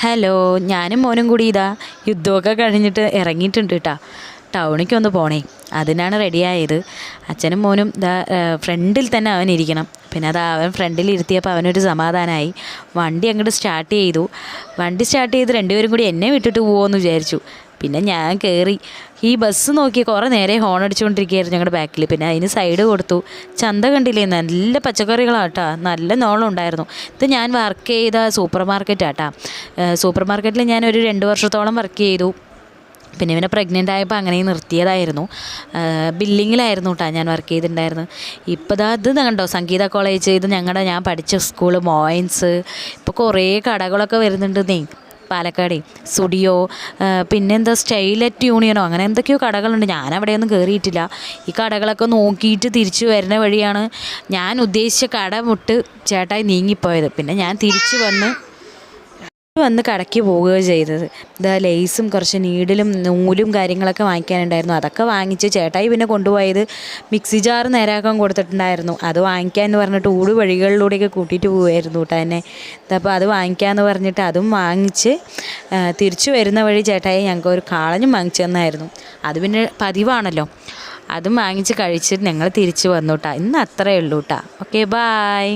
Hello, ഞാനും മോനും കൂടി ഇതാ യുദ്ധമൊക്കെ കഴിഞ്ഞിട്ട് ഇറങ്ങിയിട്ടുണ്ട് കേട്ടോ. ടൗണിലേക്കൊന്ന് പോണേ, അതിനാണ് റെഡിയായത്. അച്ഛനും മോനും ഇതാ ഫ്രണ്ടിൽ തന്നെ അവനിരിക്കണം. പിന്നെ അത് അവൻ ഫ്രണ്ടിൽ ഇരുത്തിയപ്പോൾ അവനൊരു സമാധാനമായി. വണ്ടി അങ്ങോട്ട് സ്റ്റാർട്ട് ചെയ്തു. വണ്ടി സ്റ്റാർട്ട് ചെയ്ത് രണ്ടുപേരും കൂടി എന്നെ വിട്ടിട്ട് പോകുമെന്ന് വിചാരിച്ചു. പിന്നെ ഞാൻ കയറി. ഈ ബസ് നോക്കി കുറേ നേരെ ഹോൺ അടിച്ചുകൊണ്ടിരിക്കുകയായിരുന്നു ഞങ്ങളുടെ ബാക്കിൽ. പിന്നെ അതിന് സൈഡ് കൊടുത്തു. ചന്ത കണ്ടില്ലേ, നല്ല പച്ചക്കറികളാട്ടോ, നല്ല നോളം ഉണ്ടായിരുന്നു. ഇത് ഞാൻ വർക്ക് ചെയ്ത സൂപ്പർ മാർക്കറ്റാട്ടോ. സൂപ്പർ മാർക്കറ്റിൽ ഞാനൊരു 2 വർഷത്തോളം വർക്ക് ചെയ്തു. പിന്നെ ഇവനെ പ്രഗ്നൻ്റ് ആയപ്പോൾ അങ്ങനെ നിർത്തിയതായിരുന്നു. ബില്ലിങ്ങിലായിരുന്നു കേട്ടോ ഞാൻ വർക്ക് ചെയ്തിട്ടുണ്ടായിരുന്നു. ഇപ്പോൾ ഇത് കണ്ടോ, സംഗീത കോളേജ്, ഇത് ഞാൻ പഠിച്ച സ്കൂള് മോയിൻസ്. ഇപ്പോൾ കുറേ കടകളൊക്കെ വരുന്നുണ്ടെന്നേ പാലക്കാട്. സ്റ്റുഡിയോ, പിന്നെന്താ സ്റ്റൈലറ്റ് യൂണിയനോ അങ്ങനെ എന്തൊക്കെയോ കടകളുണ്ട്. ഞാനവിടെയൊന്നും കയറിയിട്ടില്ല. ഈ കടകളൊക്കെ നോക്കിയിട്ട് തിരിച്ചു വരുന്ന വഴിയാണ് ഞാൻ ഉദ്ദേശിച്ച കട വിട്ട് ചേട്ടായി നീങ്ങിപ്പോയത്. പിന്നെ ഞാൻ തിരിച്ചു വന്ന് കടയ്ക്ക് പോവുകയോ ചെയ്തത്. ഇതാ ലേസും കുറച്ച് നീഡിലും നൂലും കാര്യങ്ങളൊക്കെ വാങ്ങിക്കാനുണ്ടായിരുന്നു. അതൊക്കെ വാങ്ങിച്ച് ചേട്ടായി പിന്നെ കൊണ്ടുപോയത് മിക്സി ജാർ നേരാക്കാൻ കൊടുത്തിട്ടുണ്ടായിരുന്നു. അത് വാങ്ങിക്കാമെന്ന് പറഞ്ഞിട്ട് വഴികളിലൂടെയൊക്കെ കൂട്ടിയിട്ട് പോവുമായിരുന്നു കേട്ടോ എന്നെ. അപ്പോൾ അത് വാങ്ങിക്കാമെന്ന് പറഞ്ഞിട്ട് അതും വാങ്ങിച്ച് തിരിച്ചു വരുന്ന വഴി ചേട്ടായി ഞങ്ങൾക്ക് ഒരു കാളഞ്ഞും വാങ്ങിച്ചു തന്നായിരുന്നു. അത് പിന്നെ പതിവാണല്ലോ. അതും വാങ്ങിച്ച് കഴിച്ചിട്ട് ഞങ്ങൾ തിരിച്ചു വന്നു കേട്ടോ. ഇന്ന് അത്രയേ ഉള്ളൂ കേട്ടോ. Okay, bye.